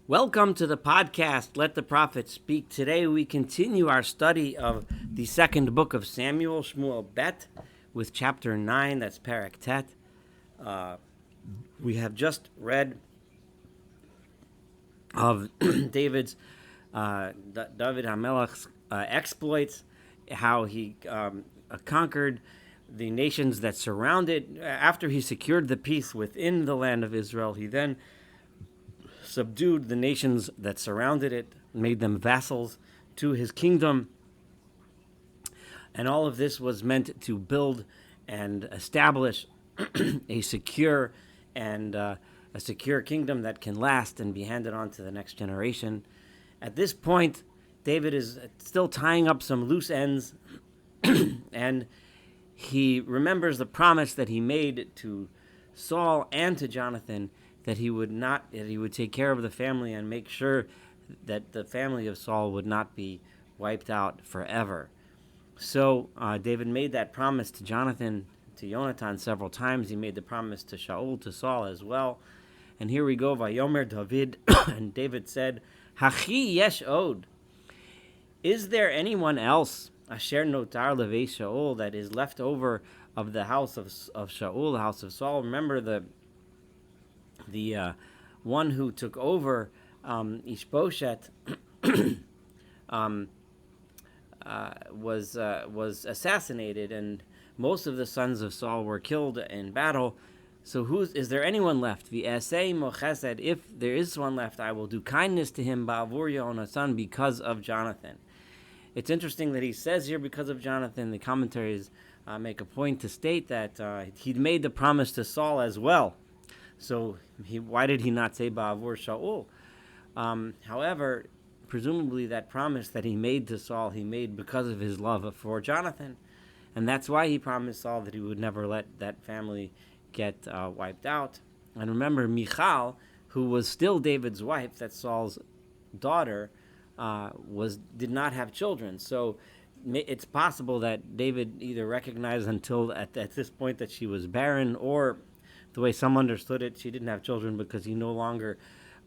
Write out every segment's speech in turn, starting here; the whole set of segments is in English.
Welcome to the podcast, Let the Prophet Speak. Today we continue our study of the second book of Samuel, Shmuel Bet, with chapter 9, that's Perek Tet. We have just read of David HaMelech's exploits, how he conquered the nations that surrounded. After he secured the peace within the land of Israel, he then subdued the nations that surrounded it, made them vassals to his kingdom. And all of this was meant to build and establish a secure kingdom that can last and be handed on to the next generation. At this point, David is still tying up some loose ends, and he remembers the promise that he made to Saul and to Jonathan that he would take care of the family and make sure that the family of Saul would not be wiped out forever. So David made that promise to Jonathan, to Jonathan several times. He made the promise to Shaul, to Saul as well. And here we go, Vayomer David, and David said, Hachi yesh od. Is there anyone else, Asher notar levei Shaul, that is left over of the house of Shaul, the house of Saul? Remember the one who took over Ishbosheth was assassinated, and most of the sons of Saul were killed in battle. So is there anyone left? V'aseh mo chesed. If there is one left, I will do kindness to him ba'avur Yonasan, because of Jonathan. It's interesting that he says here because of Jonathan. The commentaries make a point to state that he'd made the promise to Saul as well. So why did he not say ba'avur Shaul? However, presumably that promise that he made to Saul, he made because of his love for Jonathan. And that's why he promised Saul that he would never let that family get wiped out. And remember, Michal, who was still David's wife, that's Saul's daughter, did not have children. So it's possible that David either recognized until at this point that she was barren, or the way some understood it, she didn't have children because he no longer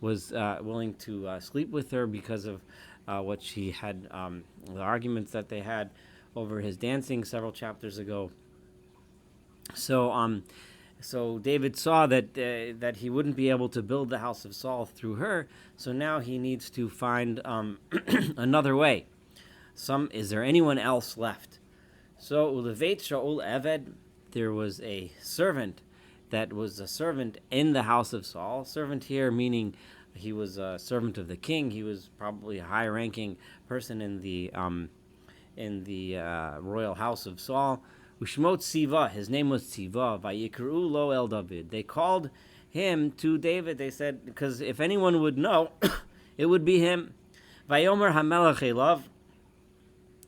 was willing to sleep with her because of what she had, the arguments that they had over his dancing several chapters ago. So David saw that he wouldn't be able to build the house of Saul through her. So now he needs to find another way. Is there anyone else left? So Uleveit Shaul Eved, there was a servant that was a servant in the house of Saul. Servant here meaning he was a servant of the king. He was probably a high-ranking person in the royal house of Saul. Ushmot Tziva, his name was Tziva. Vayikru lo el David. They called him to David. They said, because if anyone would know, it would be him. Vayomer hamelech elav.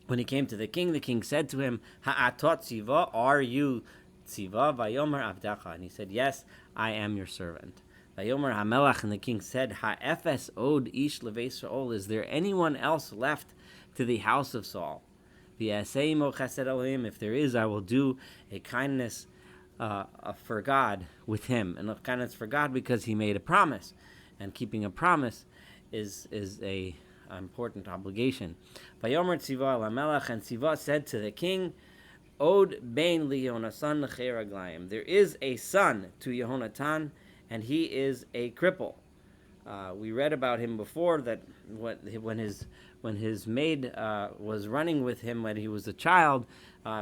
When he came to the king said to him, Ha'atot Tziva, are you Tziva? Vayomer avdacha. And he said, yes, I am your servant. Vayomer hamelech, and the king said, Ha'efes od ish levei Shaul. Is there anyone else left to the house of Saul? V'aseh mo chesed elohim. If there is, I will do a kindness for God with him, and a kindness for God because he made a promise, and keeping a promise is a important obligation. Vayomer Tziva lamelech, and Tziva said to the king, Od bein li Yonasan nechei raglayim. There is a son to Yehonatan, and he is a cripple. We read about him before that when his maid was running with him when he was a child,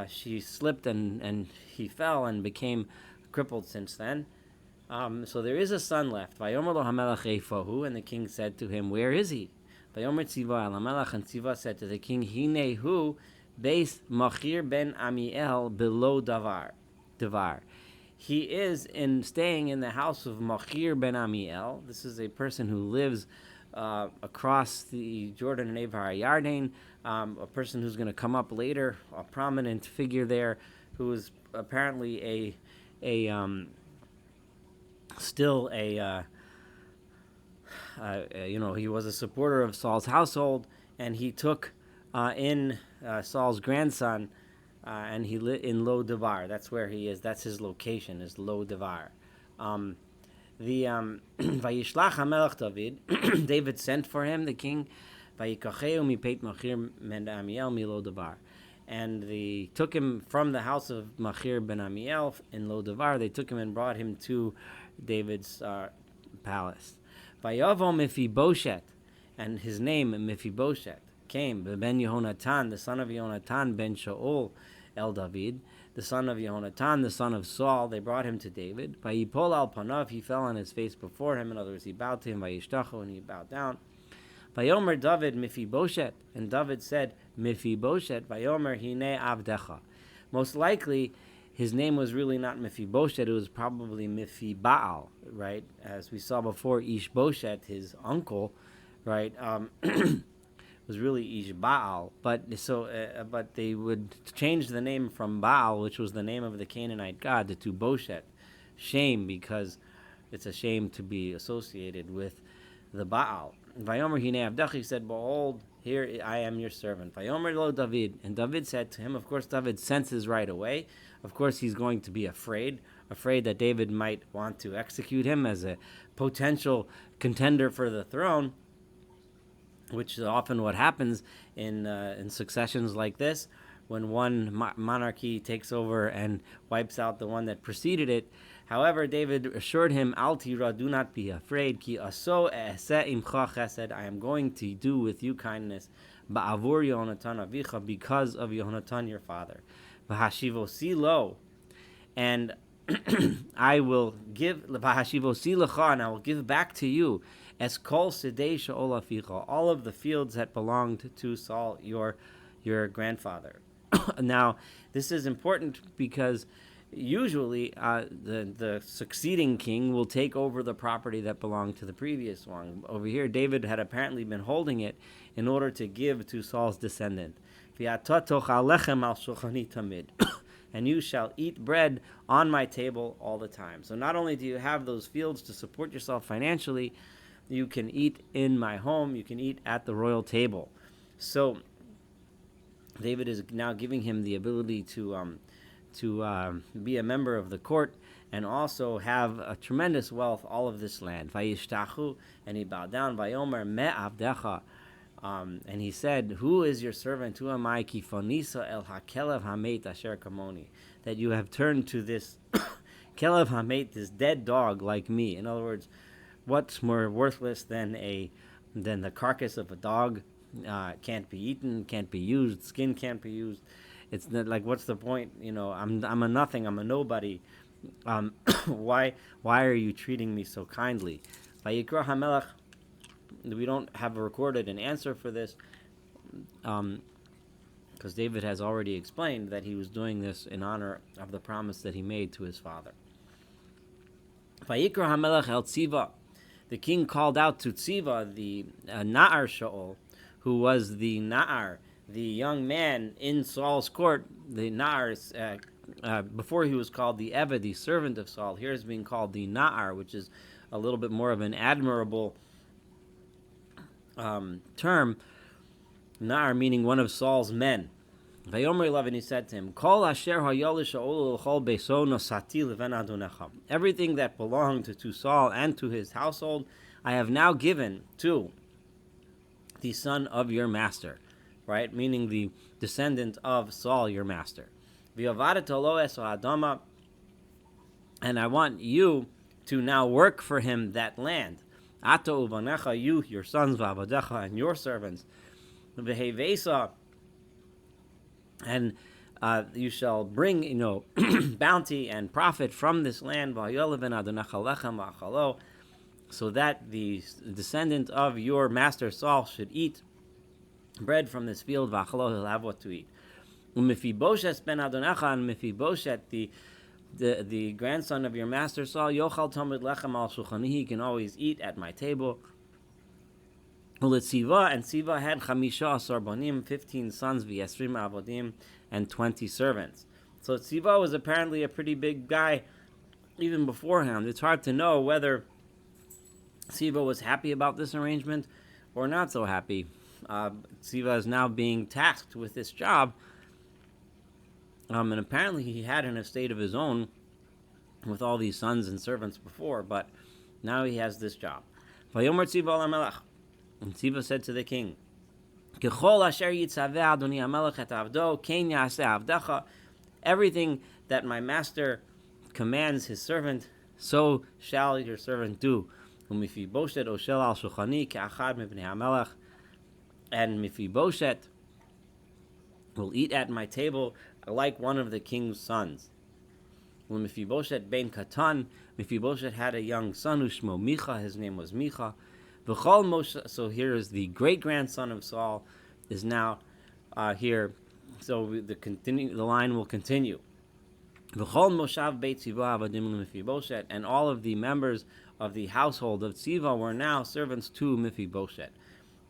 she slipped and he fell and became crippled since then. So there is a son left. Vayomer lo hamelech eifohu, and the king said to him, where is he? Vayomer Tziva el hamelech, and Tziva said to the king, Hinehu beis Machir ben Amiel below Davar. He is staying in the house of Machir ben Amiel. This is a person who lives across the Jordan and Avar Yarden, a person who's going to come up later, a prominent figure there, who is apparently he was a supporter of Saul's household, and he took in Saul's grandson, and he lit in Lo Devar. That's where he is. That's his location, is Lo Devar. The Vayishlach HaMelech David, David sent for him, the king, Vayikacheu mipeit Machir ben Amiel milo davar. And they took him from the house of Machir ben Amiel in Lodavar. They took him and brought him to David's palace. Vayavo Mephibosheth, and his name Mephibosheth came, ben Yehonatan, the son of Yehonatan ben Shaul el David, the son of Yehonatan, the son of Saul. They brought him to David. Vayipol al panav, he fell on his face before him. In other words, he bowed to him. Vayishtachu, and he bowed down. Vayomer David Mephibosheth, and David said, Mephibosheth, Vayomer hine avdecha. Most likely, his name was really not Mephibosheth, it was probably Mephibaal, right? As we saw before, Ishbosheth, his uncle, right, was really Ishbaal. But they would change the name from Baal, which was the name of the Canaanite god, to Bosheth. Shame, because it's a shame to be associated with the Baal. Vayomer hine avdecha, said, behold, here I am your servant. Vayomer lo David, and David said to him, of course David senses right away, of course he's going to be afraid that David might want to execute him as a potential contender for the throne, which is often what happens in successions like this, when one monarchy takes over and wipes out the one that preceded it. However, David assured him, Al tira, do not be afraid, ki aso e'aseh imcha chesed, I am going to do with you kindness, ba'avur Yehonatan avicha, because of Yehonatan your father. V'hashivosi lo, and I will give, v'hashivosi lecha, and I will give back to you, es kol sedei she'ol aficha, all of the fields that belonged to Saul, your grandfather. Now, this is important because usually the succeeding king will take over the property that belonged to the previous one. Over here, David had apparently been holding it in order to give to Saul's descendant. And you shall eat bread on my table all the time. So not only do you have those fields to support yourself financially, you can eat in my home, you can eat at the royal table. So David is now giving him the ability to be a member of the court and also have a tremendous wealth, all of this land. Vayishtachu, and he bowed down. Vayomer me avdecha, and he said, who is your servant? Who am I? Kifonisa el hakelev hamet asher kamoni, that you have turned to this kelev hamet, this dead dog like me. In other words, what's more worthless than the carcass of a dog? Can't be eaten, can't be used, skin can't be used. It's not like, what's the point? I'm a nothing, I'm a nobody. Why are you treating me so kindly? Vayikra HaMelech, we don't have recorded an answer for this, because David has already explained that he was doing this in honor of the promise that he made to his father. Vayikra HaMelech el Tziva, the king called out to Tziva, the Na'ar Shaul, who was the Na'ar, the young man in Saul's court. The Na'ar, before he was called the Eved, the servant of Saul, here is being called the Na'ar, which is a little bit more of an admirable term. Na'ar meaning one of Saul's men. Vayomer elav, and he said to him, Kol asher hayolish ha'ol l'chol beso nosati leven adonecha. Everything that belonged to Saul and to his household, I have now given to the son of your master, right? Meaning the descendant of Saul, your master. And I want you to now work for him that land. Ato uvanecha, you, your sons, v'avadecha, and your servants. V'hevesa, and you shall bring, bounty and profit from this land, so that the descendant of your master Saul should eat bread from this field, he'll have what to eat. Mephibosheth ben Adonecha, and Mephibosheth, the grandson of your master Saul, yochal tamid lechem al shulchani, he can always eat at my table. Uletziva, and Siva had chamisha asar banim, 15 sons, v'yesrim avodim, and 20 servants. So Siva was apparently a pretty big guy even beforehand. It's hard to know whether Siva was happy about this arrangement or not so happy. Siva is now being tasked with this job, and apparently he had an estate of his own with all these sons and servants before, but Now he has this job. Vayomer Tziva lamelech. And Tziva said to the king, Kechol asher yitzaveh Adoni hamelech et avdo, ken yaseh avdecha. Everything that my master commands his servant, so shall your servant do. Umifiboshet oshel al shulchani ke'achad mibnei hamelech. And Mephibosheth will eat at my table like one of the king's sons. When Mephibosheth ben Katan, Mephibosheth had a young son, Ushmo Micha, his name was Micha. V'chol Moshe, so here is the great-grandson of Saul, is now here. So the line will continue. V'chol Moshav Beit Tziva avadim Mephibosheth, and all of the members of the household of Tziva were now servants to Mephibosheth.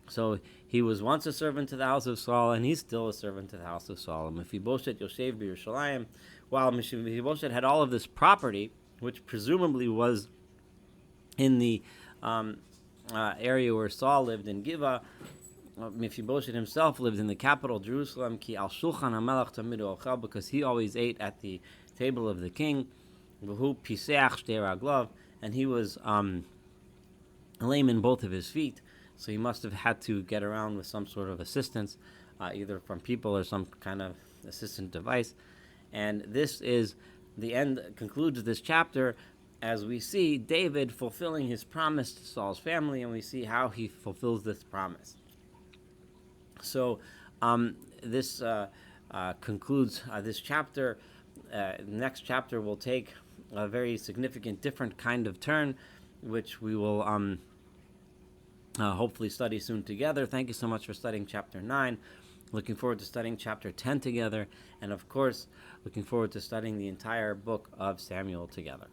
So he was once a servant to the house of Saul, and he's still a servant to the house of Saul. Mephibosheth Yoshev b'Yerushalayim, while Mephibosheth had all of this property, which presumably was in the area where Saul lived in Giva, Mephibosheth himself lived in the capital, Jerusalem, ki al shulchan hamelech tamid ochel, because he always ate at the table of the king, v'hu piseach shtei raglav, and he was lame in both of his feet, so he must have had to get around with some sort of assistance, either from people or some kind of assistant device. And this is the end, concludes this chapter, as we see David fulfilling his promise to Saul's family, and we see how he fulfills this promise. So this concludes this chapter. The next chapter will take a very significant, different kind of turn, which we will hopefully study soon together. Thank you so much for studying chapter 9. Looking forward to studying chapter 10 together, and of course, looking forward to studying the entire book of Samuel together.